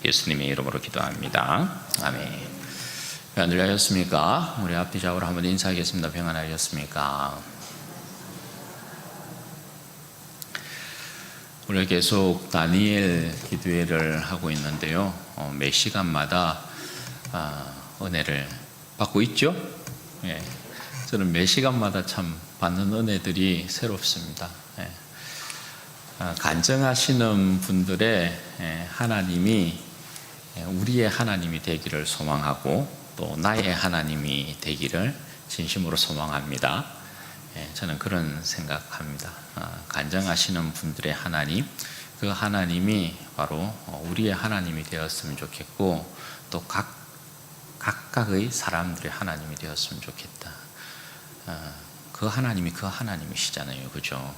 예수님의 이름으로 기도합니다. 아멘. 평안 들으셨습니까? 우리 앞뒤 좌우로 한번 인사하겠습니다. 평안하셨습니까? 우리가 계속 다니엘 기도회를 하고 있는데요. 매 시간마다 은혜를 받고 있죠. 예. 저는 매 시간마다 참 받는 은혜들이 새롭습니다. 예. 간증하시는 분들의 하나님이 우리의 하나님이 되기를 소망하고 또 나의 하나님이 되기를 진심으로 소망합니다. 저는 그런 생각합니다. 간증하시는 분들의 하나님, 그 하나님이 바로 우리의 하나님이 되었으면 좋겠고 또 각각의 사람들의 하나님이 되었으면 좋겠다. 그 하나님이 그 하나님이시잖아요. 그죠?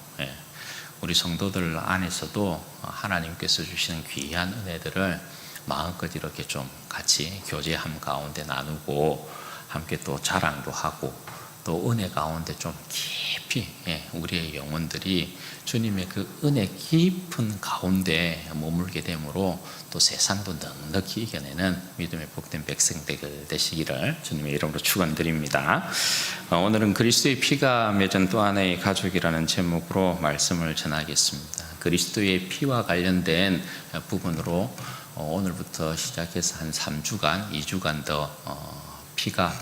우리 성도들 안에서도 하나님께서 주시는 귀한 은혜들을 마음껏 이렇게 좀 같이 교제함 가운데 나누고 함께 또 자랑도 하고 또 은혜 가운데 좀 깊이 우리의 영혼들이 주님의 그 은혜 깊은 가운데 머물게 되므로 또 세상도 넉넉히 이겨내는 믿음의 복된 백성들 되시기를 주님의 이름으로 축원드립니다. 오늘은 그리스도의 피가 맺은 또 하나의 가족이라는 제목으로 말씀을 전하겠습니다. 그리스도의 피와 관련된 부분으로 오늘부터 시작해서 한 3주간, 2주간 더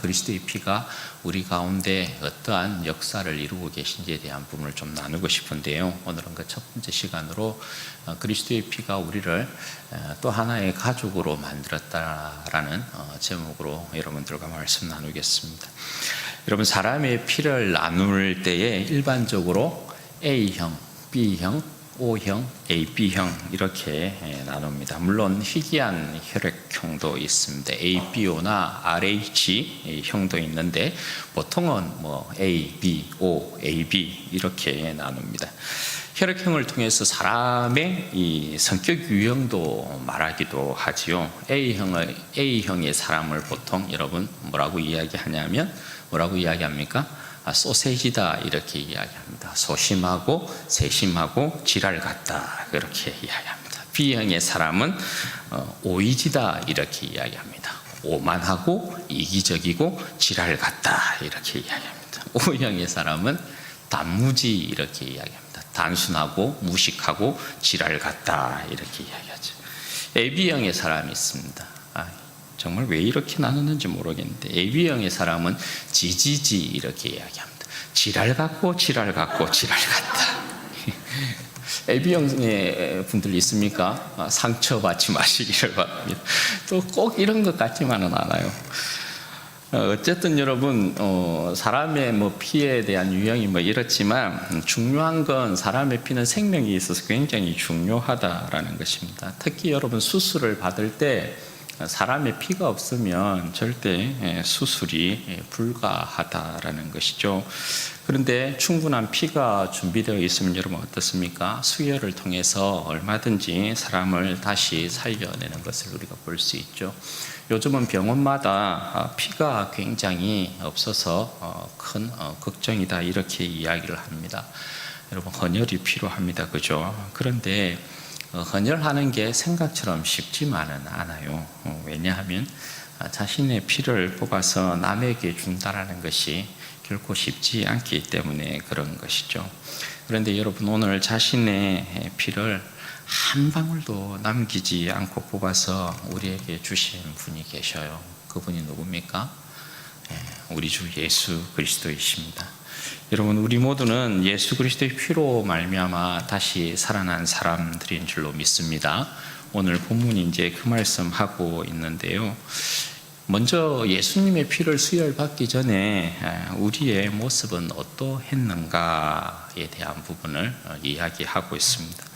그리스도의 피가 우리 가운데 어떠한 역사를 이루고 계신지에 대한 부분을 좀 나누고 싶은데요. 오늘은 그 첫 번째 시간으로 그리스도의 피가 우리를 또 하나의 가족으로 만들었다라는 제목으로 여러분들과 말씀 나누겠습니다. 여러분, 사람의 피를 나눌 때에 일반적으로 A형, B형, O형, AB형 이렇게 나눕니다. 물론 희귀한 혈액형도 있습니다. ABO나 RH 형도 있는데 보통은 A, B, O, AB 이렇게 나눕니다. 혈액형을 통해서 사람의 이 성격 유형도 말하기도 하지요. A형의 사람을 보통 여러분 뭐라고 이야기하냐면 뭐라고 이야기합니까? 소세지다 이렇게 이야기합니다. 소심하고 세심하고 지랄 같다 그렇게 이야기합니다. B형의 사람은 오이지다 이렇게 이야기합니다. 오만하고 이기적이고 지랄 같다 이렇게 이야기합니다. O형의 사람은 단무지 이렇게 이야기합니다. 단순하고 무식하고 지랄 같다 이렇게 이야기하죠. AB형의 사람이 있습니다. 정말 왜 이렇게 나누는지 모르겠는데 AB형의 사람은 지지지 이렇게 이야기합니다. 지랄 같고 지랄 같고 지랄 같다. AB형의 분들 있습니까? 상처받지 마시기를 바랍니다. 또 꼭 이런 것 같지만은 않아요. 어쨌든 여러분 사람의 피에 대한 유형이 이렇지만 중요한 건 사람의 피는 생명이 있어서 굉장히 중요하다라는 것입니다. 특히 여러분 수술을 받을 때 사람의 피가 없으면 절대 수술이 불가하다라는 것이죠. 그런데 충분한 피가 준비되어 있으면 여러분 어떻습니까? 수혈을 통해서 얼마든지 사람을 다시 살려내는 것을 우리가 볼 수 있죠. 요즘은 병원마다 피가 굉장히 없어서 큰 걱정이다 이렇게 이야기를 합니다. 여러분 헌혈이 필요합니다. 그죠? 그런데 헌혈하는 게 생각처럼 쉽지만은 않아요. 왜냐하면 자신의 피를 뽑아서 남에게 준다라는 것이 결코 쉽지 않기 때문에 그런 것이죠. 그런데 여러분 오늘 자신의 피를 한 방울도 남기지 않고 뽑아서 우리에게 주신 분이 계셔요. 그분이 누굽니까? 우리 주 예수 그리스도이십니다. 여러분 우리 모두는 예수 그리스도의 피로 말미암아 다시 살아난 사람들인 줄로 믿습니다. 오늘 본문이 이제 그 말씀하고 있는데요. 먼저 예수님의 피를 수혈받기 전에 우리의 모습은 어떠했는가에 대한 부분을 이야기하고 있습니다.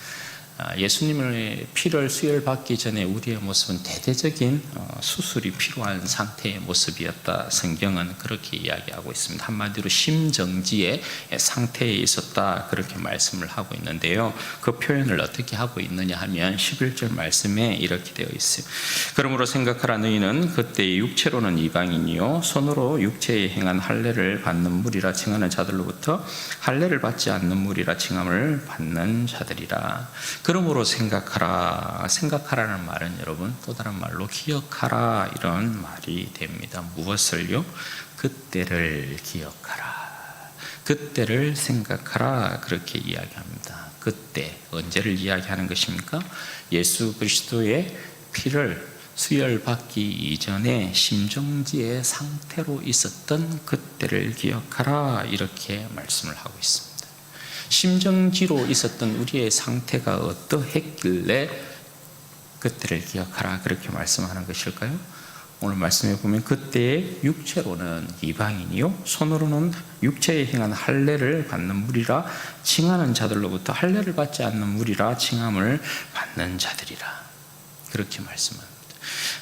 예수님의 피를 수혈받기 전에 우리의 모습은 대대적인 수술이 필요한 상태의 모습이었다. 성경은 그렇게 이야기하고 있습니다. 한마디로 심정지의 상태에 있었다 그렇게 말씀을 하고 있는데요. 그 표현을 어떻게 하고 있느냐 하면 11절 말씀에 이렇게 되어 있어요. 그러므로 생각하라. 너희는 그때 육체로는 이방인이요 손으로 육체에 행한 할례를 받는 무리라 칭하는 자들로부터 할례를 받지 않는 무리라 칭함을 받는 자들이라. 그러므로 생각하라. 생각하라는 말은 여러분 또 다른 말로 기억하라 이런 말이 됩니다. 무엇을요? 그때를 기억하라. 그때를 생각하라. 그렇게 이야기합니다. 그때, 언제를 이야기하는 것입니까? 예수 그리스도의 피를 수혈받기 이전에 심정지의 상태로 있었던 그때를 기억하라. 이렇게 말씀을 하고 있습니다. 심정지로 있었던 우리의 상태가 어떠했길래 그때를 기억하라 그렇게 말씀하는 것일까요? 오늘 말씀해 보면 그때의 육체로는 이방인이요 손으로는 육체에 행한 할례를 받는 무리라 칭하는 자들로부터 할례를 받지 않는 무리라 칭함을 받는 자들이라 그렇게 말씀합니다.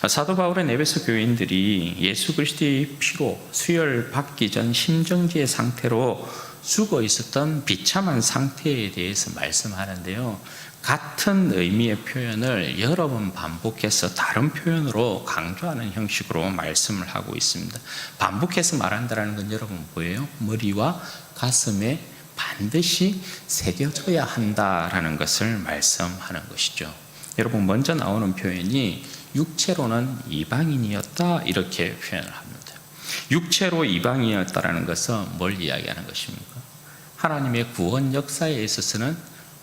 사도 바울은 에베소 교인들이 예수 그리스도의 피로 수혈받기 전 심정지의 상태로 죽어 있었던 비참한 상태에 대해서 말씀하는데요. 같은 의미의 표현을 여러 번 반복해서 다른 표현으로 강조하는 형식으로 말씀을 하고 있습니다. 반복해서 말한다는 건 여러분 뭐예요? 머리와 가슴에 반드시 새겨져야 한다라는 것을 말씀하는 것이죠. 여러분 먼저 나오는 표현이 육체로는 이방인이었다 이렇게 표현을 합니다. 육체로 이방인이었다라는 것은 뭘 이야기하는 것입니까? 하나님의 구원 역사에 있어서는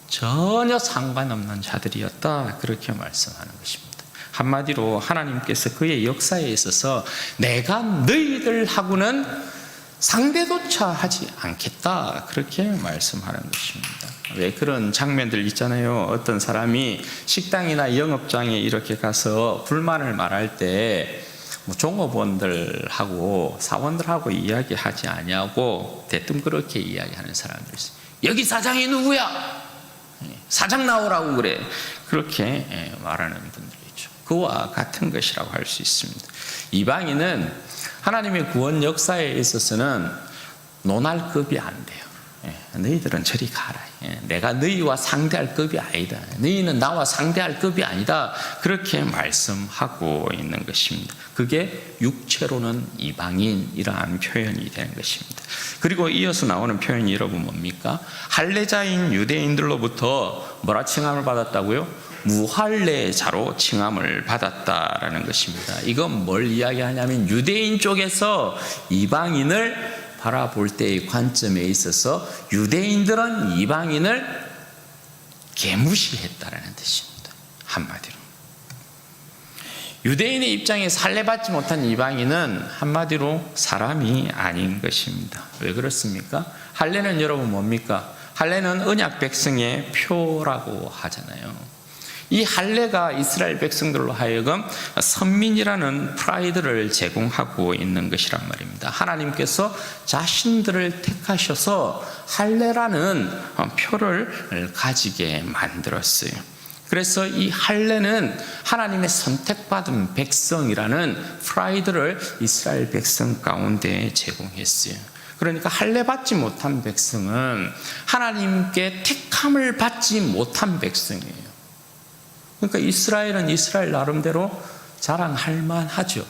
전혀 상관없는 자들이었다 그렇게 말씀하는 것입니다. 한마디로 하나님께서 그의 역사에 있어서 내가 너희들하고는 상대조차 하지 않겠다 그렇게 말씀하는 것입니다. 왜 그런 장면들 있잖아요. 어떤 사람이 식당이나 영업장에 이렇게 가서 불만을 말할 때 종업원들하고 사원들하고 이야기하지 아니하고 대뜸 그렇게 이야기하는 사람들이 있어요. 여기 사장이 누구야? 사장 나오라고 그래. 그렇게 말하는 분들이 있죠. 그와 같은 것이라고 할 수 있습니다. 이방인은 하나님의 구원 역사에 있어서는 논할 급이 안 돼요. 너희들은 저리 가라. 내가 너희와 상대할 급이 아니다. 너희는 나와 상대할 급이 아니다. 그렇게 말씀하고 있는 것입니다. 그게 육체로는 이방인 이러한 표현이 되는 것입니다. 그리고 이어서 나오는 표현이 여러분 뭡니까? 할례자인 유대인들로부터 뭐라 칭함을 받았다고요? 무할례자로 칭함을 받았다라는 것입니다. 이건 뭘 이야기하냐면 유대인 쪽에서 이방인을 바라볼 때의 관점에 있어서 유대인들은 이방인을 개무시했다라는 뜻입니다. 한마디로 유대인의 입장에 할례받지 못한 이방인은 한마디로 사람이 아닌 것입니다. 왜 그렇습니까? 할례는 여러분 뭡니까? 할례는 언약 백성의 표라고 하잖아요. 이 할례가 이스라엘 백성들로 하여금 선민이라는 프라이드를 제공하고 있는 것이란 말입니다. 하나님께서 자신들을 택하셔서 할례라는 표를 가지게 만들었어요. 그래서 이 할례는 하나님의 선택받은 백성이라는 프라이드를 이스라엘 백성 가운데 제공했어요. 그러니까 할례 받지 못한 백성은 하나님께 택함을 받지 못한 백성이에요. 그러니까 이스라엘은 이스라엘 나름대로 자랑할 만하죠.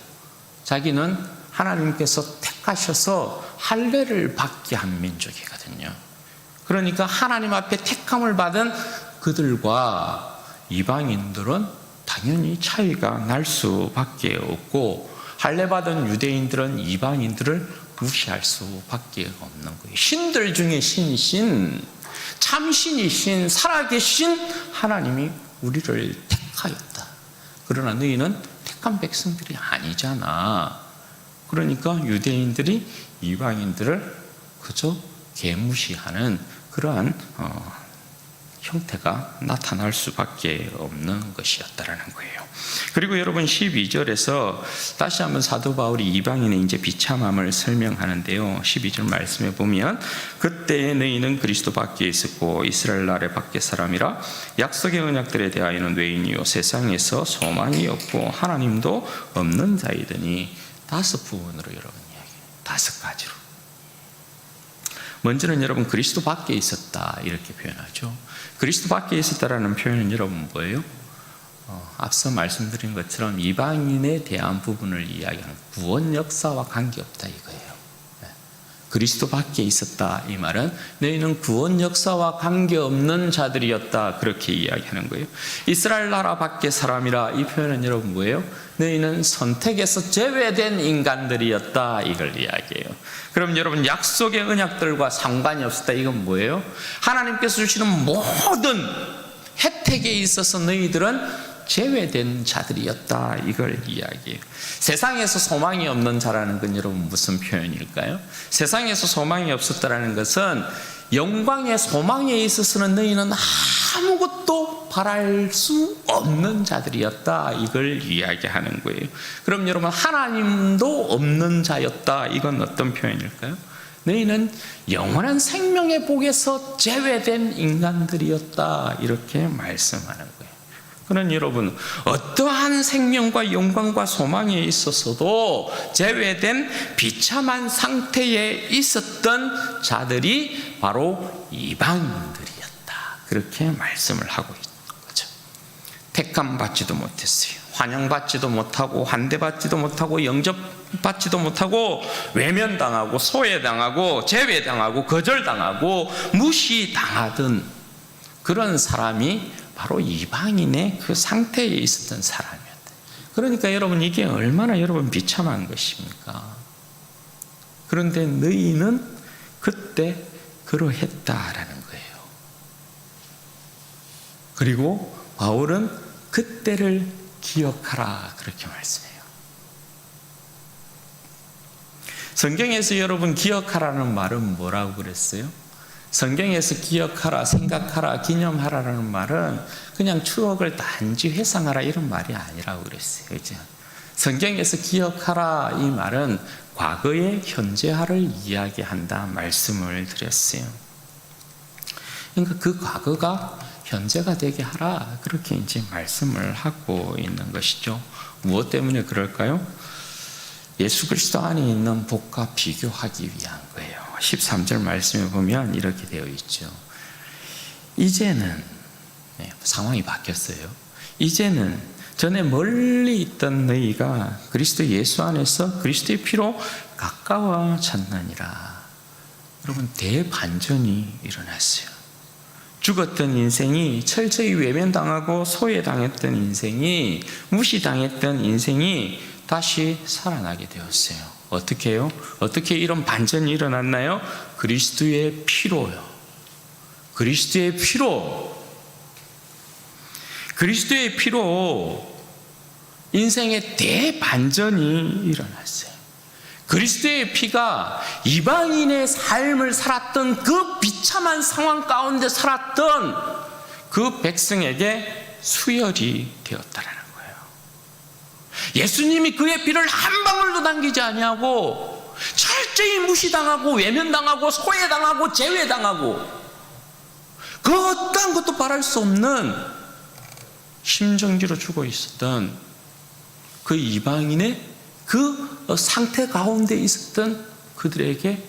자기는 하나님께서 택하셔서 할례를 받게 한 민족이거든요. 그러니까 하나님 앞에 택함을 받은 그들과 이방인들은 당연히 차이가 날 수밖에 없고 할례 받은 유대인들은 이방인들을 무시할 수밖에 없는 거예요. 신들 중에 신이신 참신이신 살아계신 하나님이 우리를 택하였다. 그러나 너희는 택한 백성들이 아니잖아. 그러니까 유대인들이 이방인들을 그저 개무시하는 그러한 형태가 나타날 수밖에 없는 것이었다라는 거예요. 그리고 여러분 12절에서 다시 한번 사도 바울이 이방인의 이제 비참함을 설명하는데요. 12절 말씀해 보면 그때에 너희는 그리스도 밖에 있었고 이스라엘 나라의 밖의 사람이라 약속의 언약들에 대하여는 외인이요 세상에서 소망이 없고 하나님도 없는 자이더니 다섯 부분으로 여러분 이야기해요. 다섯 가지로. 먼저는 여러분 그리스도 밖에 있었다 이렇게 표현하죠. 그리스도 밖에 있었다라는 표현은 여러분 뭐예요? 앞서 말씀드린 것처럼 이방인에 대한 부분을 이야기하는 구원 역사와 관계없다 이거예요. 그리스도 밖에 있었다. 이 말은 너희는 구원 역사와 관계없는 자들이었다. 그렇게 이야기하는 거예요. 이스라엘 나라 밖의 사람이라, 이 표현은 여러분 뭐예요? 너희는 선택에서 제외된 인간들이었다. 이걸 이야기해요. 그럼 여러분, 약속의 언약들과 상관이 없었다. 이건 뭐예요? 하나님께서 주시는 모든 혜택에 있어서 너희들은 제외된 자들이었다. 이걸 이야기해요. 세상에서 소망이 없는 자라는 건 여러분 무슨 표현일까요? 세상에서 소망이 없었다라는 것은 영광의 소망에 있어서는 너희는 아무것도 바랄 수 없는 자들이었다. 이걸 이야기하는 거예요. 그럼 여러분, 하나님도 없는 자였다. 이건 어떤 표현일까요? 너희는 영원한 생명의 복에서 제외된 인간들이었다. 이렇게 말씀하는 거예요. 그러나 여러분, 어떠한 생명과 영광과 소망에 있어서도 제외된 비참한 상태에 있었던 자들이 바로 이방인들이었다. 그렇게 말씀을 하고 있는 거죠. 택함받지도 못했어요. 환영받지도 못하고 환대받지도 못하고 영접받지도 못하고 외면당하고 소외당하고 제외당하고 거절당하고 무시당하던 그런 사람이 바로 이방인의 그 상태에 있었던 사람이었다. 그러니까 여러분, 이게 얼마나 여러분 비참한 것입니까? 그런데 너희는 그때 그러했다라는 거예요. 그리고 바울은 그때를 기억하라 그렇게 말씀해요. 성경에서 여러분 기억하라는 말은 뭐라고 그랬어요? 성경에서 기억하라, 생각하라, 기념하라는 말은 그냥 추억을 단지 회상하라 이런 말이 아니라고 그랬어요. 그죠? 성경에서 기억하라 이 말은 과거의 현재화를 이야기한다 말씀을 드렸어요. 그러니까 그 과거가 현재가 되게 하라 그렇게 이제 말씀을 하고 있는 것이죠. 무엇 때문에 그럴까요? 예수 그리스도 안에 있는 복과 비교하기 위한 거예요. 13절 말씀에 보면 이렇게 되어 있죠. 이제는 상황이 바뀌었어요. 이제는 전에 멀리 있던 너희가 그리스도 예수 안에서 그리스도의 피로 가까워졌느니라. 여러분, 대반전이 일어났어요. 죽었던 인생이, 철저히 외면당하고 소외당했던 인생이, 무시당했던 인생이 다시 살아나게 되었어요. 어떻게 해요? 어떻게 이런 반전이 일어났나요? 그리스도의 피로요. 그리스도의 피로. 그리스도의 피로 인생의 대반전이 일어났어요. 그리스도의 피가 이방인의 삶을 살았던 그 비참한 상황 가운데 살았던 그 백성에게 수혈이 되었다라는 거예요. 예수님이 그의 피를 한 방울도 남기지 아니하고 철저히 무시당하고 외면당하고 소외당하고 제외당하고 그 어떠한 것도 바랄 수 없는 심정지로 죽어 있었던 그 이방인의 그 상태 가운데 있었던 그들에게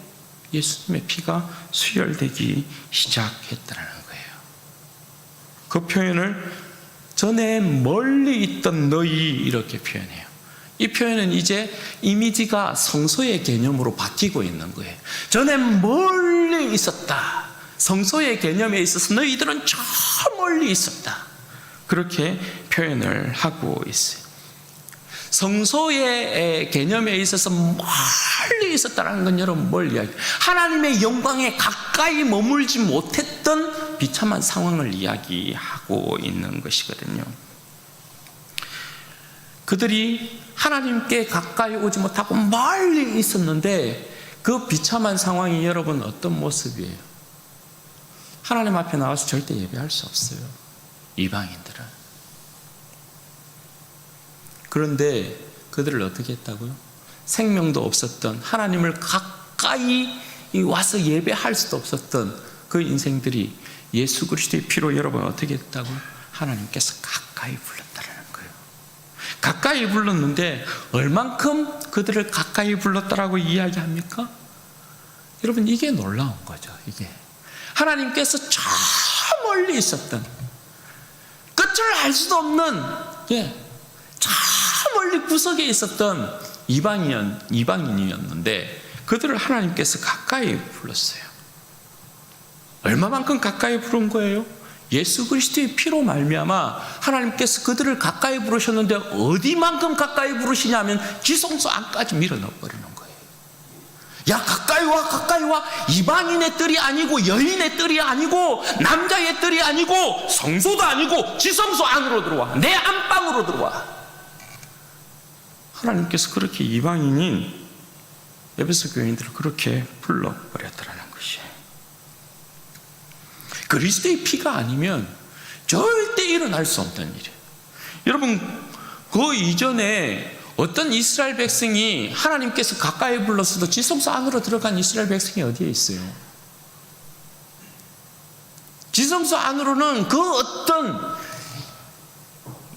예수님의 피가 수혈되기 시작했다는 거예요. 그 표현을 전에 멀리 있던 너희 이렇게 표현해요. 이 표현은 이제 이미지가 성소의 개념으로 바뀌고 있는 거예요. 전에 멀리 있었다. 성소의 개념에 있어서 너희들은 저 멀리 있었다. 그렇게 표현을 하고 있어요. 성소의 개념에 있어서 멀리 있었다는 건 여러분 뭘 이야기해요? 하나님의 영광에 가까이 머물지 못했던 비참한 상황을 이야기하고 있는 것이거든요. 그들이 하나님께 가까이 오지 못하고 멀리 있었는데 그 비참한 상황이 여러분 어떤 모습이에요? 하나님 앞에 나와서 절대 예배할 수 없어요. 이방인들은. 그런데 그들을 어떻게 했다고요? 생명도 없었던, 하나님을 가까이 와서 예배할 수도 없었던 그 인생들이 예수 그리스도의 피로 여러분 어떻게 했다고요? 하나님께서 가까이 불렀다라는 거예요. 가까이 불렀는데 얼만큼 그들을 가까이 불렀다라고 이야기합니까? 여러분, 이게 놀라운 거죠. 이게 하나님께서 저 멀리 있었던, 끝을 알 수도 없는, 저 멀리 구석에 있었던 이방인이었는데 그들을 하나님께서 가까이 불렀어요. 얼마만큼 가까이 부른 거예요? 예수 그리스도의 피로 말미암아 하나님께서 그들을 가까이 부르셨는데 어디만큼 가까이 부르시냐면 지성소 안까지 밀어넣어버리는 거예요. 야, 가까이 와, 가까이 와. 이방인의 뜰이 아니고 여인의 뜰이 아니고 남자의 뜰이 아니고 성소도 아니고 지성소 안으로 들어와. 내 안방으로 들어와. 하나님께서 그렇게 이방인인 에베소 교인들을 그렇게 불러버렸더라는 것이에요. 그리스도의 피가 아니면 절대 일어날 수 없는 일이에요. 여러분, 그 이전에 어떤 이스라엘 백성이 하나님께서 가까이 불렀어도 지성소 안으로 들어간 이스라엘 백성이 어디에 있어요? 지성소 안으로는 그 어떤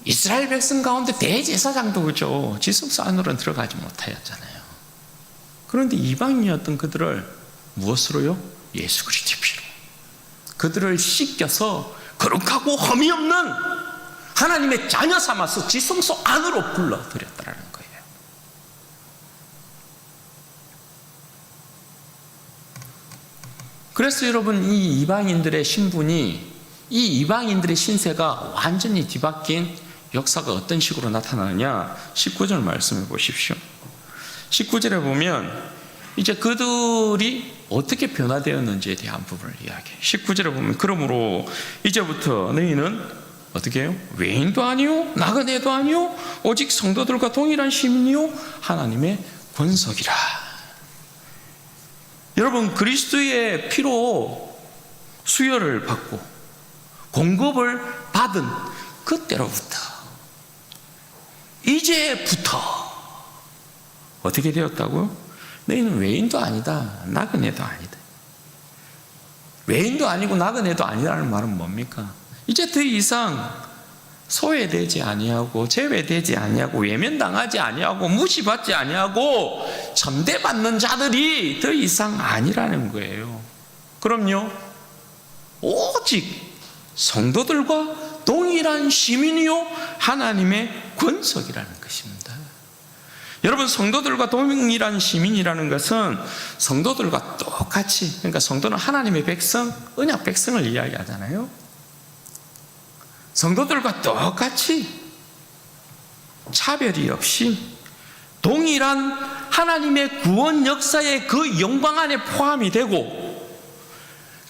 이스라엘 백성 가운데 대제사장도 그죠, 지성소 안으로는 들어가지 못하였잖아요. 그런데 이방인이었던 그들을 무엇으로요? 예수 그리스도의 피로 그들을 씻겨서 거룩하고 흠이 없는 하나님의 자녀 삼아서 지성소 안으로 불러들였다는 거예요. 그래서 여러분, 이 이방인들의 신분이, 이 이방인들의 신세가 완전히 뒤바뀐 역사가 어떤 식으로 나타나느냐, 19절 말씀해 보십시오. 19절에 보면 이제 그들이 어떻게 변화되었는지에 대한 부분을 이야기해요. 19절에 보면 그러므로 이제부터 너희는 어떻게 해요? 외인도 아니요 나그네도 아니요 오직 성도들과 동일한 시민이요 하나님의 권속이라. 여러분, 그리스도의 피로 수혈을 받고 공급을 받은 그때로부터 이제부터 어떻게 되었다고요? 너희는 외인도 아니다, 나그네도 아니다. 외인도 아니고 나그네도 아니라는 말은 뭡니까? 이제 더 이상 소외되지 아니하고 제외되지 아니하고 외면당하지 아니하고 무시받지 아니하고 천대받는 자들이 더 이상 아니라는 거예요. 그럼요, 오직 성도들과 동일한 시민이요 하나님의 권속이라는 것입니다. 여러분, 성도들과 동일한 시민이라는 것은 성도들과 똑같이, 그러니까 성도는 하나님의 백성, 언약 백성을 이야기하잖아요. 성도들과 똑같이 차별이 없이 동일한 하나님의 구원 역사의 그 영광 안에 포함이 되고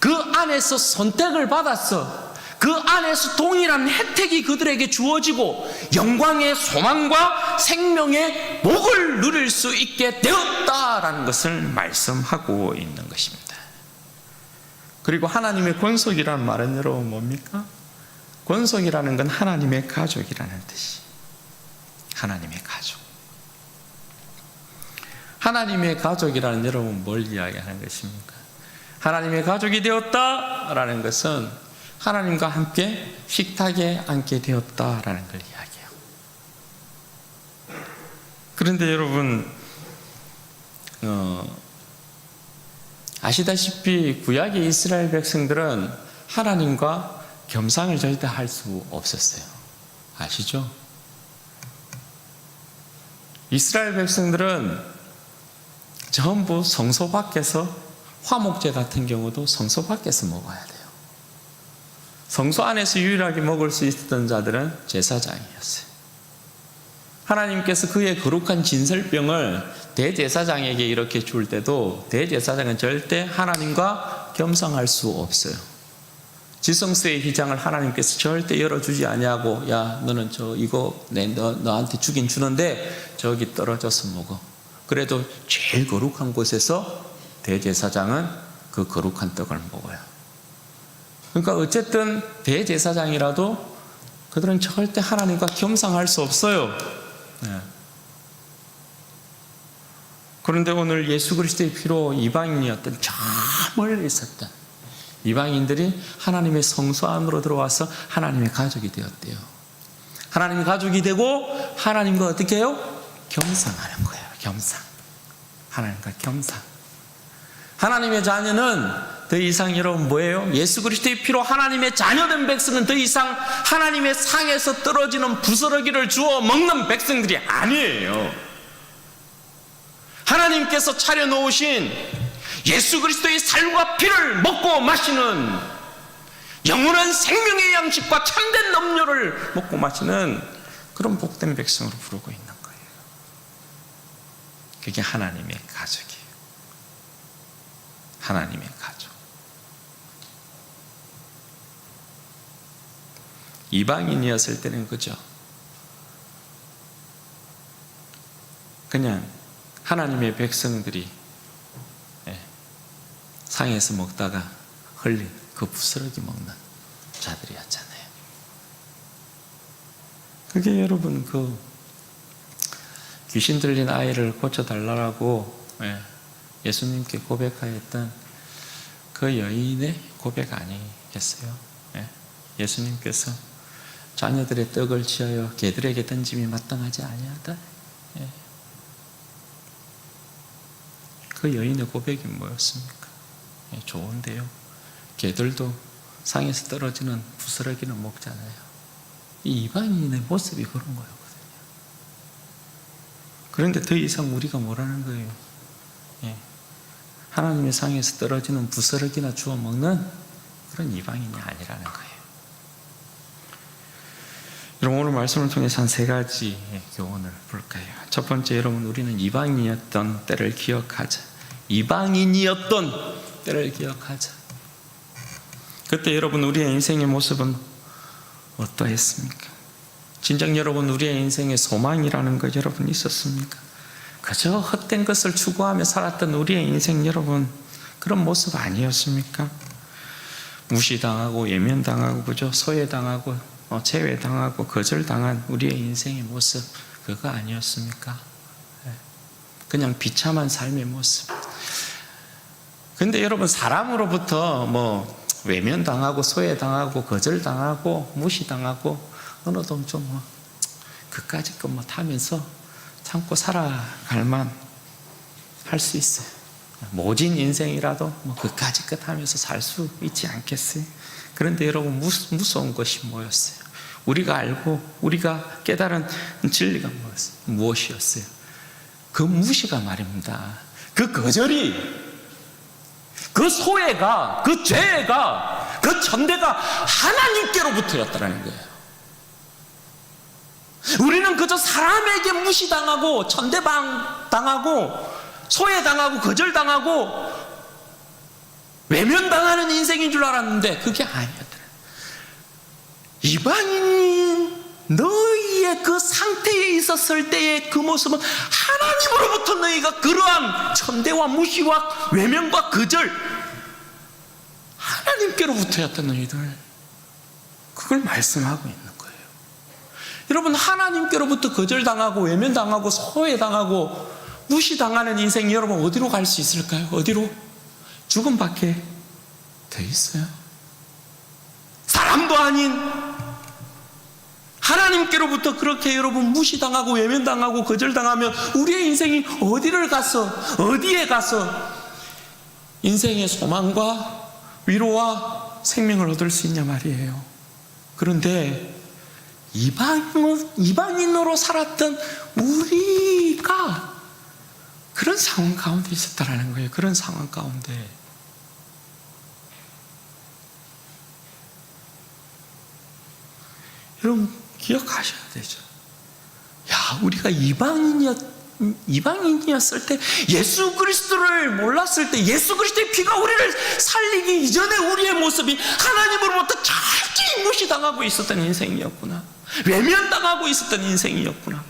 그 안에서 선택을 받았어. 그 안에서 동일한 혜택이 그들에게 주어지고 영광의 소망과 생명의 복을 누릴 수 있게 되었다라는 것을 말씀하고 있는 것입니다. 그리고 하나님의 권속이라는 말은 여러분 뭡니까? 권속이라는 건 하나님의 가족이라는 뜻이. 하나님의 가족. 하나님의 가족이라는 여러분 뭘 이야기하는 것입니까? 하나님의 가족이 되었다라는 것은 하나님과 함께 식탁에 앉게 되었다라는 걸 이야기해요. 그런데 여러분, 아시다시피 구약의 이스라엘 백성들은 하나님과 겸상을 절대 할 수 없었어요. 아시죠? 이스라엘 백성들은 전부 성소 밖에서, 화목제 같은 경우도 성소 밖에서 먹어야 돼요. 성소 안에서 유일하게 먹을 수 있었던 자들은 제사장이었어요. 하나님께서 그의 거룩한 진설병을 대제사장에게 이렇게 줄 때도 대제사장은 절대 하나님과 겸상할 수 없어요. 지성소의 휘장을 하나님께서 절대 열어주지 아니하고, 야, 너는 이거 너한테 주긴 주는데 저기 떨어져서 먹어. 그래도 제일 거룩한 곳에서 대제사장은 그 거룩한 떡을 먹어요. 그러니까 어쨌든 대제사장이라도 그들은 절대 하나님과 겸상할 수 없어요. 네. 그런데 오늘 예수 그리스도의 피로 이방인이었던 저 멀리 있었던 이방인들이 하나님의 성소 안으로 들어와서 하나님의 가족이 되었대요. 하나님의 가족이 되고 하나님과 어떻게 해요? 겸상하는 거예요. 겸상. 하나님과 겸상. 하나님의 자녀는 더 이상 여러분 뭐예요? 예수 그리스도의 피로 하나님의 자녀된 백성은 더 이상 하나님의 상에서 떨어지는 부스러기를 주워 먹는 백성들이 아니에요. 하나님께서 차려놓으신 예수 그리스도의 살과 피를 먹고 마시는 영원한 생명의 양식과 참된 음료를 먹고 마시는 그런 복된 백성으로 부르고 있는 거예요. 그게 하나님의 가족이에요. 하나님의 가족. 이방인이었을 때는 그죠? 그냥 하나님의 백성들이 상에서 먹다가 흘린 그 부스러기 먹는 자들이었잖아요. 그게 여러분 그 귀신 들린 아이를 고쳐달라고 예수님께 고백하였던 그 여인의 고백 아니겠어요? 예수님께서 자녀들의 떡을 치어여 개들에게 던짐이 마땅하지 아니하다. 그 여인의 고백이 뭐였습니까? 좋은데요. 개들도 상에서 떨어지는 부스러기는 먹잖아요. 이 이방인의 모습이 그런 거였거든요. 그런데 더 이상 우리가 뭐라는 거예요? 하나님의 상에서 떨어지는 부스러기나 주워 먹는 그런 이방인이 아니라는 거예요. 여러분, 오늘 말씀을 통해서 한 세 가지 교훈을 볼까요? 첫 번째, 여러분, 우리는 이방인이었던 때를 기억하자. 이방인이었던 때를 기억하자. 그때 여러분, 우리의 인생의 모습은 어떠했습니까? 진정 여러분, 우리의 인생에 소망이라는 것 여러분 있었습니까? 그저 헛된 것을 추구하며 살았던 우리의 인생 여러분, 그런 모습 아니었습니까? 무시당하고 예면당하고 그죠? 소외당하고 제외당하고 거절당한 우리의 인생의 모습, 그거 아니었습니까? 그냥 비참한 삶의 모습. 근데 여러분, 사람으로부터 외면당하고 소외당하고 거절당하고 무시당하고 어느 정도 좀 그까짓 것 하면서 참고 살아갈만 할 수 있어요. 모진 인생이라도 그까짓 것 하면서 살 수 있지 않겠어요? 그런데 여러분, 무서운 것이 뭐였어요? 우리가 알고 우리가 깨달은 진리가 뭐였어요? 무엇이었어요? 그 무시가 말입니다. 그 거절이, 그 소외가, 그 죄가, 그 전대가 하나님께로부터였다는 거예요. 우리는 그저 사람에게 무시당하고 전대당하고 소외당하고 거절당하고 외면당하는 인생인 줄 알았는데 그게 아니었더라. 이방인 너희의 그 상태에 있었을 때의 그 모습은 하나님으로부터 너희가 그러한 천대와 무시와 외면과 거절, 하나님께로부터였던 너희들, 그걸 말씀하고 있는 거예요. 여러분, 하나님께로부터 거절당하고 외면당하고 소외당하고 무시당하는 인생, 여러분 어디로 갈 수 있을까요? 어디로? 죽음밖에 더 있어요. 사람도 아닌 하나님께로부터 그렇게 여러분 무시당하고 외면당하고 거절당하면 우리의 인생이 어디를 가서, 어디에 가서 인생의 소망과 위로와 생명을 얻을 수 있냐 말이에요. 그런데 이방인으로 살았던 우리가 그런 상황 가운데 있었다라는 거예요. 그런 상황 가운데. 여러분, 기억하셔야 되죠. 야, 우리가 이방인이었을 때, 예수 그리스도를 몰랐을 때, 예수 그리스도의 피가 우리를 살리기 이전에 우리의 모습이 하나님으로부터 철저히 무시당하고 있었던 인생이었구나. 외면당하고 있었던 인생이었구나.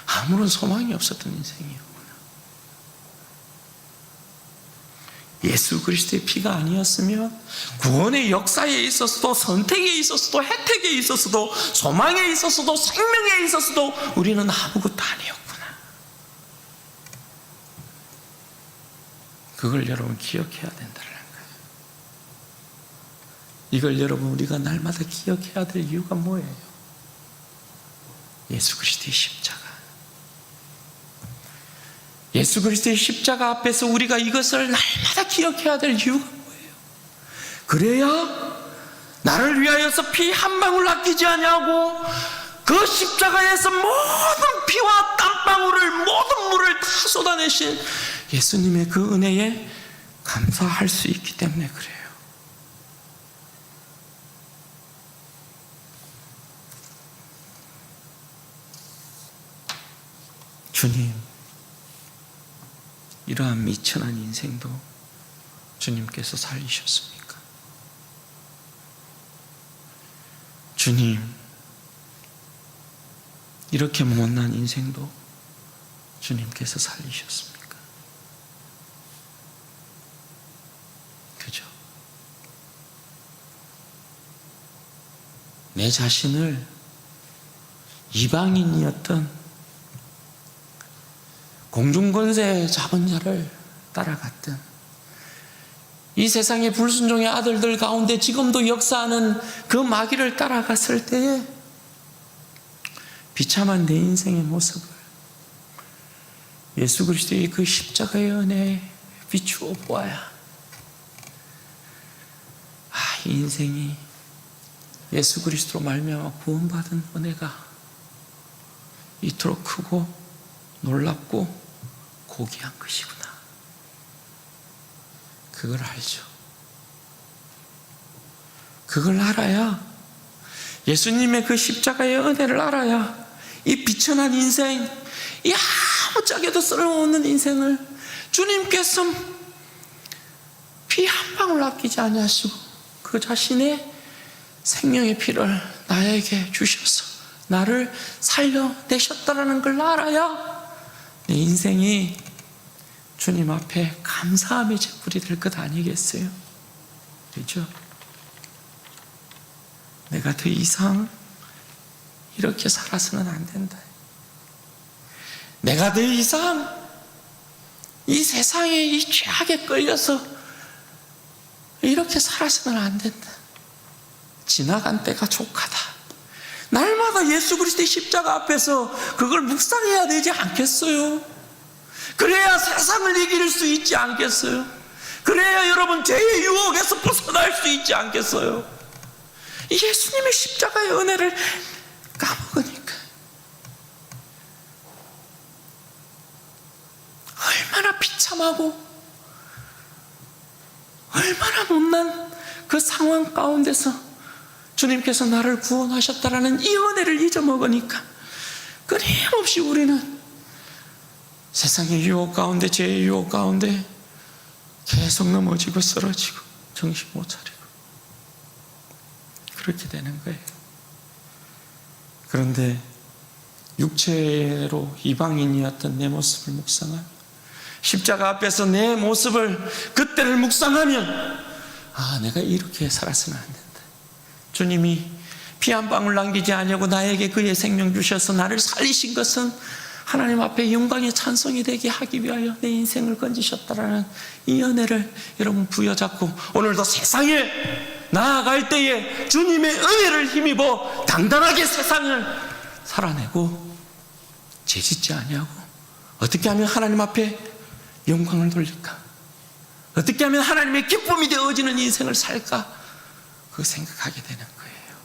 아무런 소망이 없었던 인생이었구나. 예수 그리스도의 피가 아니었으면 구원의 역사에 있었어도, 선택에 있었어도, 혜택에 있었어도, 소망에 있었어도, 생명에 있었어도 우리는 아무것도 아니었구나. 그걸 여러분 기억해야 된다는 거예요. 이걸 여러분 우리가 날마다 기억해야 될 이유가 뭐예요? 예수 그리스도의 십자가. 예수 그리스도의 십자가 앞에서 우리가 이것을 날마다 기억해야 될 이유가 뭐예요? 그래야 나를 위하여서 피 한 방울 아끼지 아니하고 그 십자가에서 모든 피와 땀방울을, 모든 물을 다 하신 예수님의 그 은혜에 감사할 수 있기 때문에 그래요. 주님, 이러한 미천한 인생도 주님께서 살리셨습니까? 주님, 이렇게 못난 인생도 주님께서 살리셨습니까? 그죠? 내 자신을 이방인이었던 공중권세 잡은 자를 따라갔던 이 세상의 불순종의 아들들 가운데 지금도 역사하는 그 마귀를 따라갔을 때에 비참한 내 인생의 모습을 예수 그리스도의 그 십자가의 은혜에 비추어 보아야 이 인생이 예수 그리스도로 말미암아 구원받은 은혜가 이토록 크고 놀랍고 고귀한 것이구나. 그걸 알죠. 그걸 알아야, 예수님의 그 십자가의 은혜를 알아야 이 비천한 인생, 이 아무짝에도 쓸모없는 인생을 주님께서 피 한 방울 아끼지 아니하시고 그 자신의 생명의 피를 나에게 주셔서 나를 살려내셨다라는 걸 알아야 내 인생이 주님 앞에 감사함의 제물이 될 것 아니겠어요? 그렇죠? 내가 더 이상 이렇게 살아서는 안 된다. 내가 더 이상 이 세상에 이 죄악에 끌려서 이렇게 살아서는 안 된다. 지나간 때가 족하다. 날마다 예수 그리스도의 십자가 앞에서 그걸 묵상해야 되지 않겠어요? 그래야 세상을 이길 수 있지 않겠어요? 그래야 여러분 죄의 유혹에서 벗어날 수 있지 않겠어요? 예수님의 십자가의 은혜를 까먹으니까 얼마나 비참하고 얼마나 못난 그 상황 가운데서 주님께서 나를 구원하셨다라는 이 은혜를 잊어먹으니까 끊임없이 우리는 세상의 유혹 가운데, 죄의 유혹 가운데 계속 넘어지고 쓰러지고 정신 못 차리고 그렇게 되는 거예요. 그런데 육체로 이방인이었던 내 모습을 묵상하면, 십자가 앞에서 내 모습을 그때를 묵상하면 내가 이렇게 살아서는 안 된다. 주님이 피 한 방울 남기지 아니하고 나에게 그의 생명 주셔서 나를 살리신 것은 하나님 앞에 영광의 찬송이 되게 하기 위하여 내 인생을 건지셨다라는 이 은혜를 여러분 부여잡고 오늘도 세상에 나아갈 때에 주님의 은혜를 힘입어 당당하게 세상을 살아내고 죄짓지 아니하고 어떻게 하면 하나님 앞에 영광을 돌릴까? 어떻게 하면 하나님의 기쁨이 되어지는 인생을 살까? 그거 생각하게 되는 거예요.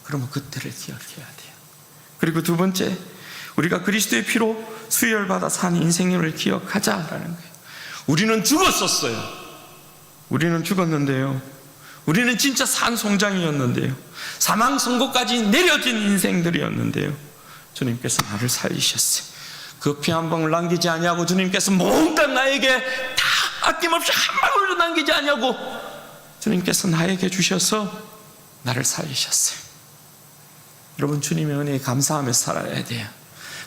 그러면 그때를 기억해야 돼요. 그리고 두 번째, 우리가 그리스도의 피로 수혈받아 산 인생을 기억하자라는 거예요. 우리는 죽었었어요. 우리는 죽었는데요, 우리는 진짜 산송장이었는데요, 사망 선고까지 내려진 인생들이었는데요, 주님께서 나를 살리셨어요. 그 피 한 방울 남기지 아니하고 주님께서 몽땅 나에게 다 아낌없이 한 방울도 남기지 아니하고 주님께서 나에게 주셔서 나를 살리셨어요. 여러분, 주님의 은혜에 감사하며 살아야 돼요.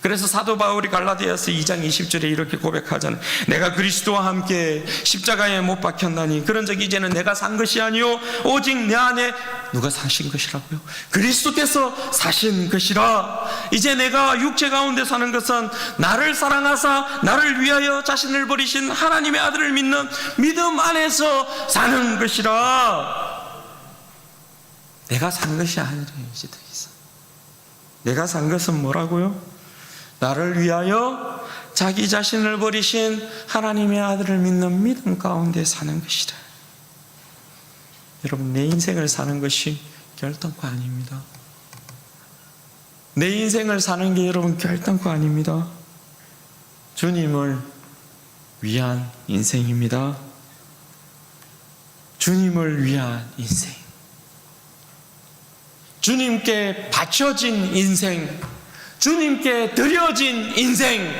그래서 사도 바울이 갈라디아서 2장 20절에 이렇게 고백하잖아요. 내가 그리스도와 함께 십자가에 못 박혔나니 그런 적 이제는 내가 산 것이 아니요 오직 내 안에 누가 사신 것이라고요? 그리스도께서 사신 것이라. 이제 내가 육체 가운데 사는 것은 나를 사랑하사 나를 위하여 자신을 버리신 하나님의 아들을 믿는 믿음 안에서 사는 것이라. 내가 산 것이 아니라 이제 더 이상. 내가 산 것은 뭐라고요? 나를 위하여 자기 자신을 버리신 하나님의 아들을 믿는 믿음 가운데 사는 것이다. 여러분, 내 인생을 사는 것이 결단코 아닙니다. 내 인생을 사는 게 여러분 결단코 아닙니다. 주님을 위한 인생입니다. 주님을 위한 인생. 주님께 바쳐진 인생. 주님께 드려진 인생.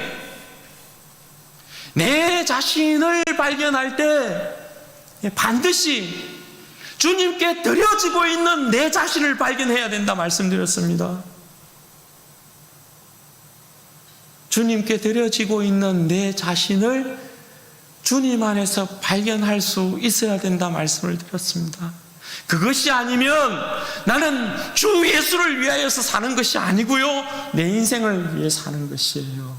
내 자신을 발견할 때 반드시 주님께 드려지고 있는 내 자신을 발견해야 된다 말씀드렸습니다. 주님께 드려지고 있는 내 자신을 주님 안에서 발견할 수 있어야 된다 말씀을 드렸습니다. 그것이 아니면 나는 주 예수를 위하여서 사는 것이 아니고요, 내 인생을 위해 사는 것이에요.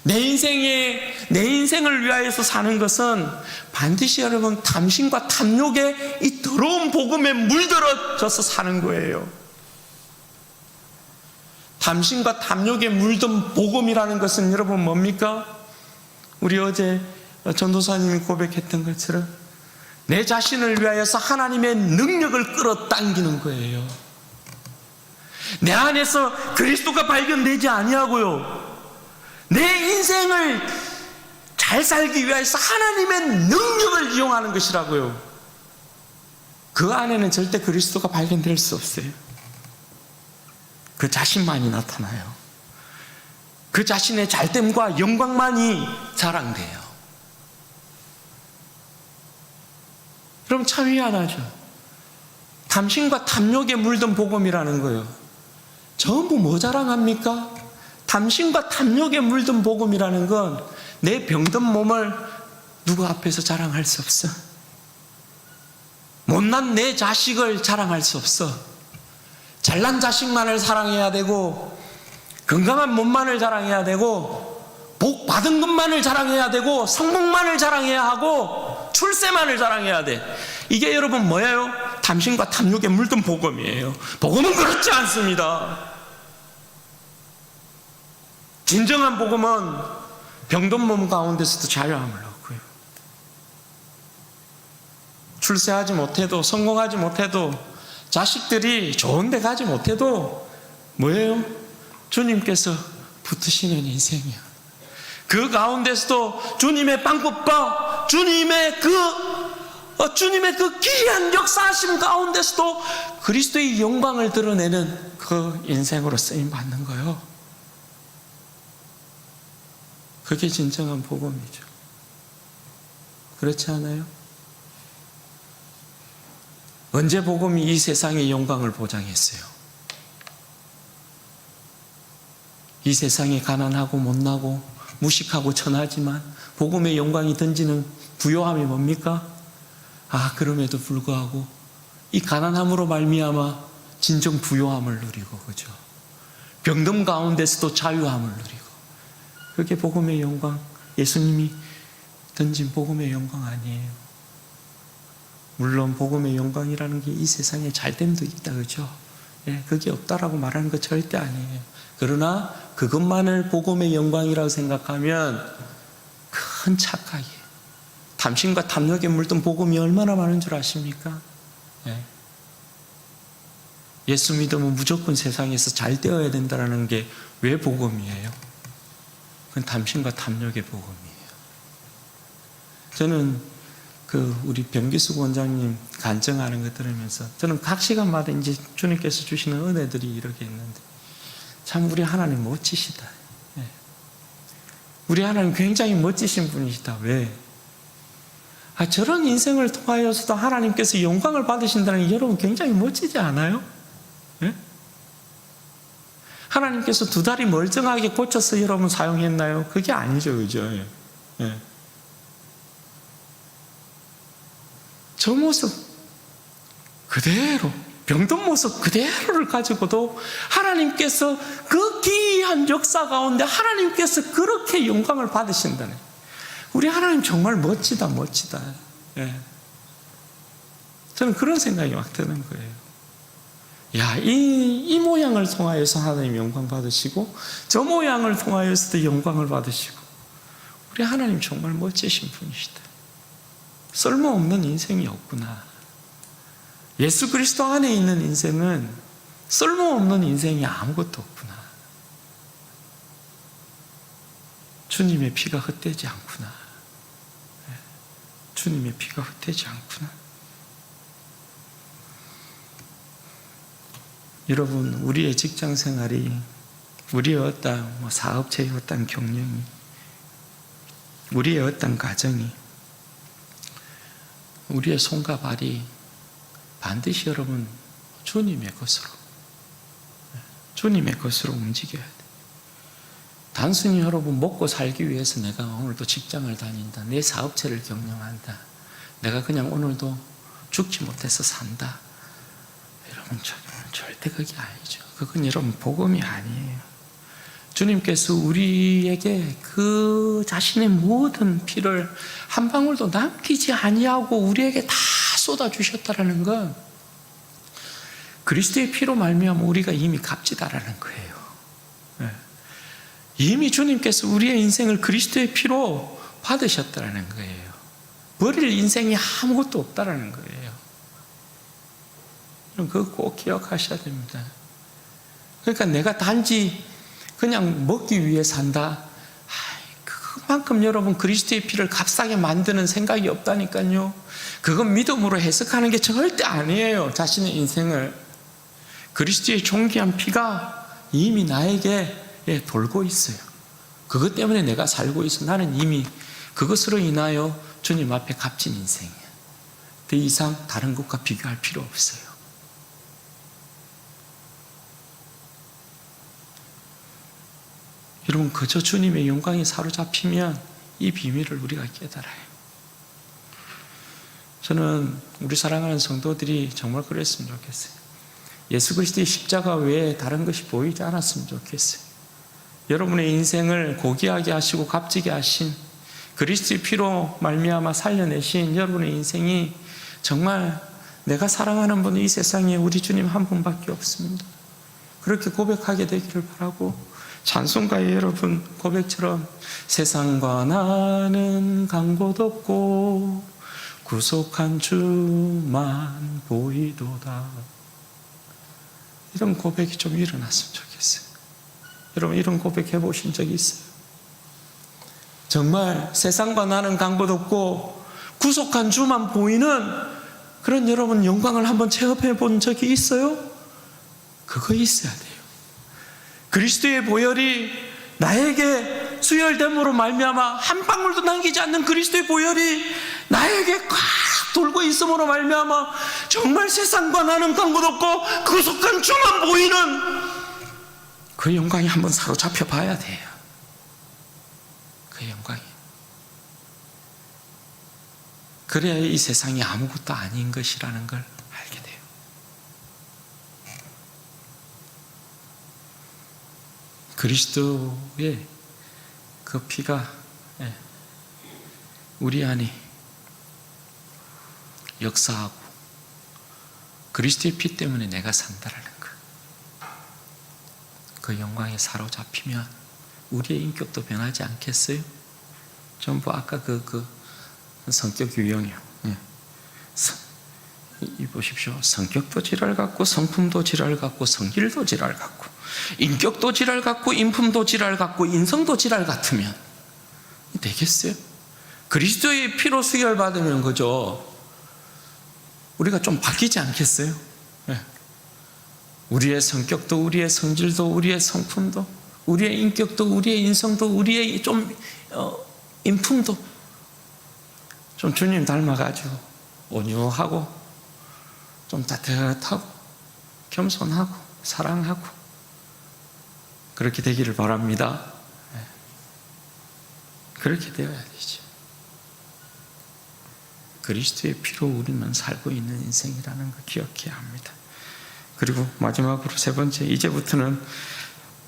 내 인생을 위하여서 사는 것은 반드시 여러분 탐심과 탐욕의 이 더러운 복음에 물들어져서 사는 거예요. 탐심과 탐욕에 물든 복음이라는 것은 여러분 뭡니까? 우리 어제 전도사님이 고백했던 것처럼 내 자신을 위하여서 하나님의 능력을 끌어당기는 거예요. 내 안에서 그리스도가 발견되지 아니하고요, 내 인생을 잘 살기 위해서 하나님의 능력을 이용하는 것이라고요. 그 안에는 절대 그리스도가 발견될 수 없어요. 그 자신만이 나타나요. 그 자신의 잘됨과 영광만이 자랑돼요. 여러분 참 희한하죠. 탐심과 탐욕에 물든 복음이라는 거예요. 전부 뭐 자랑합니까? 탐심과 탐욕에 물든 복음이라는 건 내 병든 몸을 누구 앞에서 자랑할 수 없어. 못난 내 자식을 자랑할 수 없어. 잘난 자식만을 사랑해야 되고, 건강한 몸만을 자랑해야 되고, 복 받은 것만을 자랑해야 되고, 성공만을 자랑해야 하고, 출세만을 자랑해야 돼. 이게 여러분 뭐예요? 탐심과 탐욕에 물든 복음이에요. 복음은 그렇지 않습니다. 진정한 복음은 병든 몸 가운데서도 자유함을 얻고요, 출세하지 못해도, 성공하지 못해도, 자식들이 좋은 데 가지 못해도 뭐예요? 주님께서 붙으시는 인생이야. 그 가운데서도 주님의 방법과 주님의 그 기이한 역사하심 가운데서도 그리스도의 영광을 드러내는 그 인생으로 쓰임받는 거예요. 그게 진정한 복음이죠. 그렇지 않아요? 언제 복음이 이 세상의 영광을 보장했어요? 이 세상에 가난하고 못나고 무식하고 천하지만 복음의 영광이 던지는 부요함이 뭡니까? 그럼에도 불구하고 이 가난함으로 말미암아 진정 부요함을 누리고, 그죠? 병듦 가운데서도 자유함을 누리고, 그게 복음의 영광, 예수님이 던진 복음의 영광 아니에요. 물론 복음의 영광이라는 게 이 세상에 잘됨도 있다, 그죠? 그게 없다라고 말하는 거 절대 아니에요. 그러나 그것만을 복음의 영광이라고 생각하면 큰 착각이에요. 탐심과 탐욕에 물든 복음이 얼마나 많은 줄 아십니까? 예수 믿으면 무조건 세상에서 잘 되어야 된다는 게 왜 복음이에요? 그건 탐심과 탐욕의 복음이에요. 저는 우리 변기수 원장님 간증하는 거 들으면서 저는 각 시간마다 이제 주님께서 주시는 은혜들이 이렇게 있는데, 참 우리 하나님 멋지시다. 우리 하나님 굉장히 멋지신 분이시다. 왜? 저런 인생을 통하여서도 하나님께서 영광을 받으신다는 게 여러분 굉장히 멋지지 않아요? 하나님께서 두 다리 멀쩡하게 고쳐서 여러분 사용했나요? 그게 아니죠, 그죠? 저 모습 그대로, 병든 모습 그대로를 가지고도 하나님께서 그 기이한 역사 가운데 하나님께서 그렇게 영광을 받으신다네. 우리 하나님 정말 멋지다. 저는 그런 생각이 막 드는 거예요. 이 모양을 통하여서 하나님 영광 받으시고, 저 모양을 통하여서도 영광을 받으시고, 우리 하나님 정말 멋지신 분이시다. 쓸모없는 인생이 없구나. 예수 그리스도 안에 있는 인생은 쓸모없는 인생이 아무것도 없구나. 주님의 피가 헛되지 않구나. 주님의 피가 헛되지 않구나. 여러분, 우리의 직장 생활이, 우리의 어떤 사업체의 어떤 경영이, 우리의 어떤 가정이, 우리의 손과 발이 반드시 여러분 주님의 것으로 움직여야 돼. 단순히 여러분 먹고 살기 위해서 내가 오늘도 직장을 다닌다, 내 사업체를 경영한다, 내가 그냥 오늘도 죽지 못해서 산다, 여러분 절대 그게 아니죠. 그건 여러분 복음이 아니에요. 주님께서 우리에게 그 자신의 모든 피를 한 방울도 남기지 아니하고 우리에게 다 쏟아주셨다라는 건 그리스도의 피로 말미암아 우리가 이미 값지다라는 거예요. 이미 주님께서 우리의 인생을 그리스도의 피로 받으셨다라는 거예요. 버릴 인생이 아무것도 없다라는 거예요. 그거 꼭 기억하셔야 됩니다. 그러니까 내가 단지 그냥 먹기 위해 산다, 그만큼 여러분 그리스도의 피를 값싸게 만드는 생각이 없다니까요. 그건 믿음으로 해석하는 게 절대 아니에요. 자신의 인생을 그리스도의 존귀한 피가 이미 나에게 돌고 있어요. 그것 때문에 내가 살고 있어. 나는 이미 그것으로 인하여 주님 앞에 값진 인생이야. 더 이상 다른 것과 비교할 필요 없어요. 여러분, 그저 주님의 영광에 사로잡히면 이 비밀을 우리가 깨달아요. 저는 우리 사랑하는 성도들이 정말 그랬으면 좋겠어요. 예수 그리스도의 십자가 외에 다른 것이 보이지 않았으면 좋겠어요. 여러분의 인생을 고귀하게 하시고 값지게 하신 그리스도의 피로 말미암아 살려내신 여러분의 인생이 정말 내가 사랑하는 분은 이 세상에 우리 주님 한 분밖에 없습니다. 그렇게 고백하게 되기를 바라고, 찬송가의 여러분 고백처럼 세상과 나는 간 곳 없고 구속한 주만 보이도다, 이런 고백이 좀 일어났으면 좋겠어요. 여러분, 이런 고백 해보신 적이 있어요? 정말 세상과 나는 간 곳 없고 구속한 주만 보이는 그런 여러분 영광을 한번 체험해 본 적이 있어요? 그거 있어야 돼요. 그리스도의 보혈이 나에게 수혈됨으로 말미암아 한 방울도 남기지 않는 그리스도의 보혈이 나에게 꽉 돌고 있음으로 말미암아 정말 세상과 나는 간 곳 없고 구속한 주만 보이는 그 영광이 한번 사로잡혀 봐야 돼요. 그 영광이. 그래야 이 세상이 아무것도 아닌 것이라는 걸 알게 돼요. 그리스도의 그 피가 우리 안에 역사하고 그리스도의 피 때문에 내가 산다라는 것, 그 영광에 사로잡히면 우리의 인격도 변하지 않겠어요? 전부 아까 그 성격 유형이요. 이 보십시오. 성격도 지랄 같고 성품도 지랄 같고 성질도 지랄 같고 인격도 지랄 같고 인품도 지랄 같고 인성도 지랄 같으면 되겠어요? 그리스도의 피로 수혈받으면 그죠? 우리가 좀 바뀌지 않겠어요? 우리의 성격도 우리의 성질도 우리의 성품도 우리의 인격도 우리의 인성도 우리의 좀 인품도 좀 주님 닮아가지고 온유하고 좀 따뜻하고 겸손하고 사랑하고 그렇게 되기를 바랍니다. 그렇게 되어야 되죠. 그리스도의 피로 우리는 살고 있는 인생이라는 걸 기억해야 합니다. 그리고 마지막으로 세 번째, 이제부터는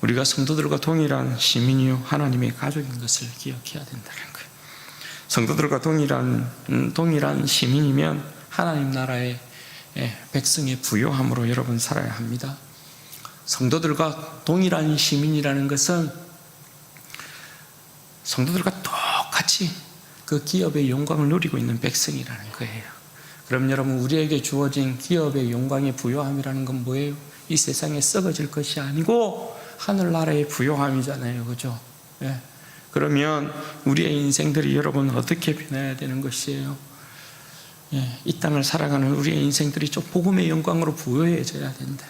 우리가 성도들과 동일한 시민이요 하나님의 가족인 것을 기억해야 된다는 거예요. 성도들과 동일한 시민이면 하나님 나라의 백성의 부요함으로 여러분 살아야 합니다. 성도들과 동일한 시민이라는 것은 성도들과 똑같이 그 기업의 영광을 누리고 있는 백성이라는 거예요. 그럼 여러분, 우리에게 주어진 기업의 영광의 부요함이라는 건 뭐예요? 이 세상에 썩어질 것이 아니고 하늘나라의 부요함이잖아요. 그죠? 그러면 우리의 인생들이 여러분 어떻게 변해야 되는 것이에요? 이 땅을 살아가는 우리의 인생들이 좀 복음의 영광으로 부여해져야 된다.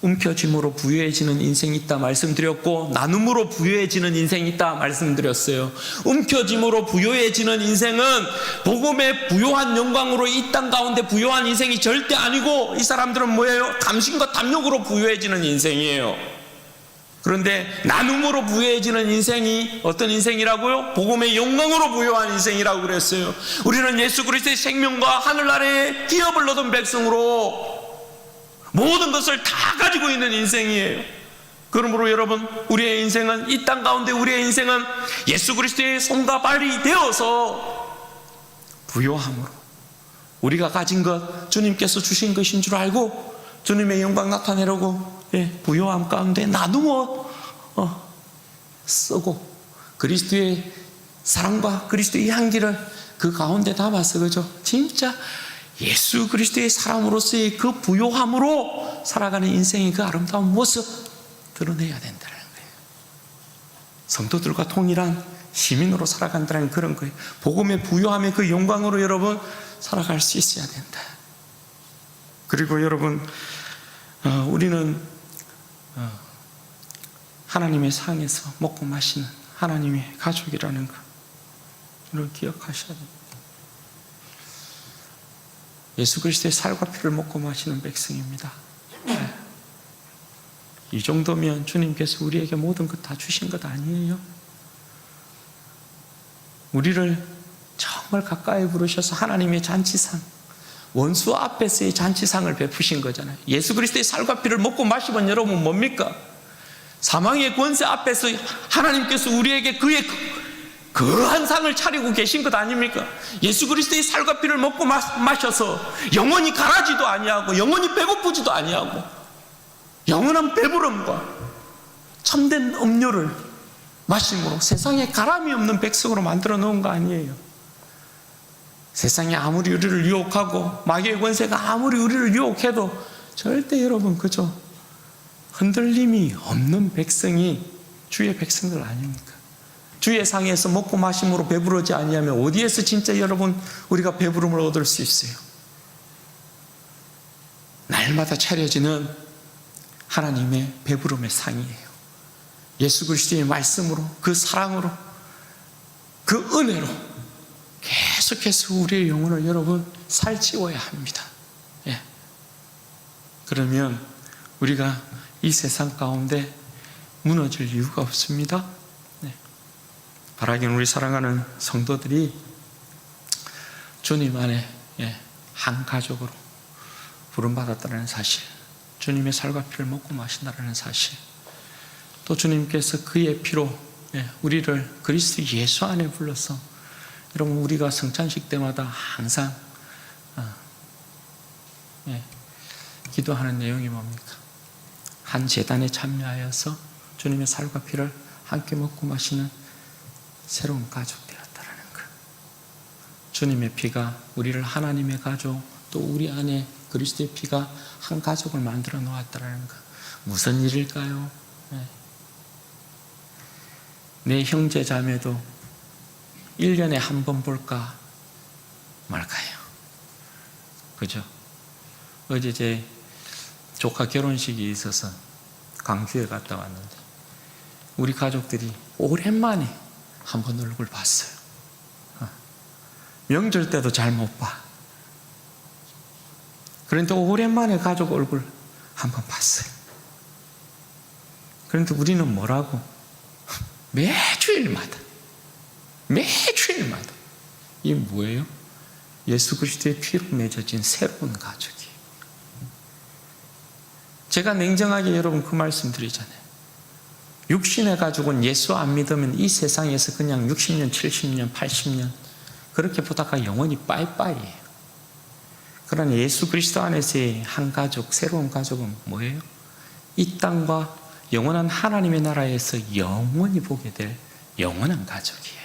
움켜짐으로 부유해지는 인생이 있다 말씀드렸고, 나눔으로 부유해지는 인생이 있다 말씀드렸어요. 움켜짐으로 부유해지는 인생은 복음의 부요한 영광으로 이 땅 가운데 부요한 인생이 절대 아니고, 이 사람들은 뭐예요? 감심과 탐욕으로 부유해지는 인생이에요. 그런데 나눔으로 부유해지는 인생이 어떤 인생이라고요? 복음의 영광으로 부요한 인생이라고 그랬어요. 우리는 예수 그리스도의 생명과 하늘나라의 기업을 얻은 백성으로 모든 것을 다 가지고 있는 인생이에요. 그러므로 여러분, 우리의 인생은, 이 땅 가운데 우리의 인생은 예수 그리스도의 손과 발이 되어서 부요함으로, 우리가 가진 것 주님께서 주신 것인 줄 알고 주님의 영광 나타내려고 부요함 가운데 나누어 쓰고, 그리스도의 사랑과 그리스도의 향기를 그 가운데 담아서, 그죠? 진짜 예수 그리스도의 사람으로서의 그 부요함으로 살아가는 인생의 그 아름다운 모습 드러내야 된다는 거예요. 성도들과 동일한 시민으로 살아간다는 그런 거예요. 복음의 부요함의 그 영광으로 여러분 살아갈 수 있어야 된다. 그리고 여러분, 우리는 하나님의 상에서 먹고 마시는 하나님의 가족이라는 거, 이걸 기억하셔야 됩니다. 예수 그리스도의 살과 피를 먹고 마시는 백성입니다. 이 정도면 주님께서 우리에게 모든 것 다 주신 것 아니에요? 우리를 정말 가까이 부르셔서 하나님의 잔치상, 원수 앞에서의 잔치상을 베푸신 거잖아요. 예수 그리스도의 살과 피를 먹고 마시면 여러분 뭡니까? 사망의 권세 앞에서 하나님께서 우리에게 그의 그한 상을 차리고 계신 것 아닙니까? 예수 그리스도의 살과 피를 먹고 마셔서 영원히 가라지도 아니하고 영원히 배고프지도 아니하고 영원한 배부름과 참된 음료를 마심으로 세상에 가람이 없는 백성으로 만들어 놓은 거 아니에요? 세상이 아무리 우리를 유혹하고 마귀의 권세가 아무리 우리를 유혹해도 절대 여러분 그저 흔들림이 없는 백성이 주의 백성들 아닙니까? 주의 상에서 먹고 마심으로 배부르지 아니하면 어디에서 진짜 여러분 우리가 배부름을 얻을 수 있어요? 날마다 차려지는 하나님의 배부름의 상이에요. 예수 그리스도의 말씀으로, 그 사랑으로, 그 은혜로 계속해서 우리의 영혼을 여러분 살찌워야 합니다. 그러면 우리가 이 세상 가운데 무너질 이유가 없습니다. 바라기는 우리 사랑하는 성도들이 주님 안에 한 가족으로 부름받았다는 사실, 주님의 살과 피를 먹고 마신다는 사실, 또 주님께서 그의 피로 우리를 그리스도 예수 안에 불러서, 여러분 우리가 성찬식 때마다 항상 기도하는 내용이 뭡니까? 한 제단에 참여하여서 주님의 살과 피를 함께 먹고 마시는 새로운 가족 되었다라는 것. 주님의 피가 우리를 하나님의 가족, 또 우리 안에 그리스도의 피가 한 가족을 만들어 놓았다라는 것. 무슨 일일까요? 내 형제 자매도 1년에 한 번 볼까 말까요? 그죠? 어제 제 조카 결혼식이 있어서 광주에 갔다 왔는데 우리 가족들이 오랜만에 한 번 얼굴 봤어요. 명절 때도 잘 못 봐. 그런데 오랜만에 가족 얼굴 한 번 봤어요. 그런데 우리는 뭐라고? 매주일마다 이게 뭐예요? 예수 그리스도의 피로 맺어진 새로운 가족이에요. 제가 냉정하게 여러분 그 말씀 드리잖아요. 육신의 가족은 예수 안 믿으면 이 세상에서 그냥 60년, 70년, 80년 그렇게 보다가 영원히 빠이빠이예요. 그러나 예수 그리스도 안에서의 한 가족, 새로운 가족은 뭐예요? 이 땅과 영원한 하나님의 나라에서 영원히 보게 될 영원한 가족이에요.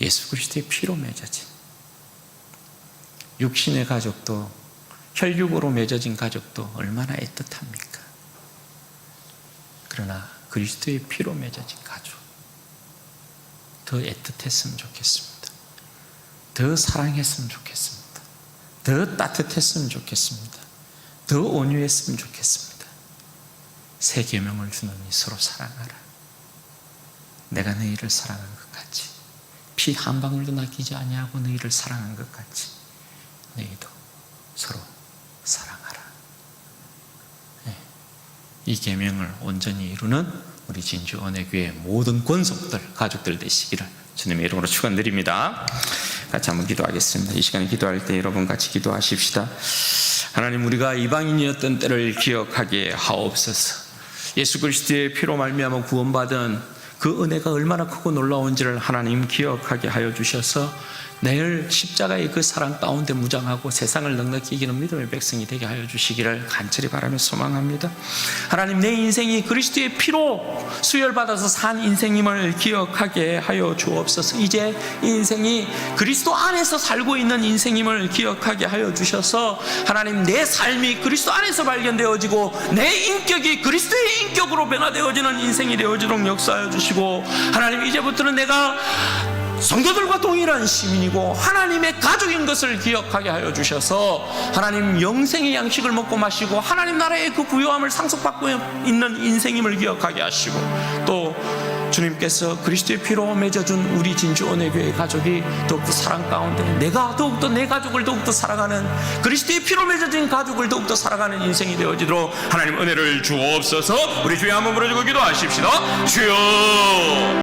예수 그리스도의 피로 맺어진 육신의 가족도, 혈육으로 맺어진 가족도 얼마나 애틋합니까? 그러나 그리스도의 피로 맺어진 가족, 더 애틋했으면 좋겠습니다. 더 사랑했으면 좋겠습니다. 더 따뜻했으면 좋겠습니다. 더 온유했으면 좋겠습니다. 새 계명을 주노니 서로 사랑하라. 내가 너희를 사랑한 것 같이, 피 한 방울도 남기지 아니하고 너희를 사랑한 것 같이 너희도 서로 사랑하라. 이 계명을 온전히 이루는 우리 진주 언혜교회 모든 권속들, 가족들 되시기를 주님의 이름으로 축원드립니다. 같이 한번 기도하겠습니다. 이 시간에 기도할 때 여러분 같이 기도하십시다. 하나님, 우리가 이방인이었던 때를 기억하게 하옵소서. 예수 그리스도의 피로 말미암아 구원받은 그 은혜가 얼마나 크고 놀라운지를 하나님 기억하게 하여 주셔서 내일 십자가의 그 사랑 가운데 무장하고 세상을 넉넉히 이기는 믿음의 백성이 되게 하여 주시기를 간절히 바라며 소망합니다. 하나님, 내 인생이 그리스도의 피로 수혈받아서 산 인생임을 기억하게 하여 주옵소서. 이제 이 인생이 그리스도 안에서 살고 있는 인생임을 기억하게 하여 주셔서 하나님, 내 삶이 그리스도 안에서 발견되어지고 내 인격이 그리스도의 인격으로 변화되어지는 인생이 되어지도록 역사하여 주시고, 하나님, 이제부터는 내가 성도들과 동일한 시민이고 하나님의 가족인 것을 기억하게 하여 주셔서 하나님, 영생의 양식을 먹고 마시고 하나님 나라의 그 부요함을 상속받고 있는 인생임을 기억하게 하시고, 또 주님께서 그리스도의 피로 맺어준 우리 진주 언혜교회 가족이 더욱더 사랑 가운데 내가 더욱더 내 가족을 더욱더 사랑하는, 그리스도의 피로 맺어진 가족을 더욱더 사랑하는 인생이 되어지도록 하나님 은혜를 주옵소서. 우리 주여 한번 부르짖고 기도하십시다. 주여.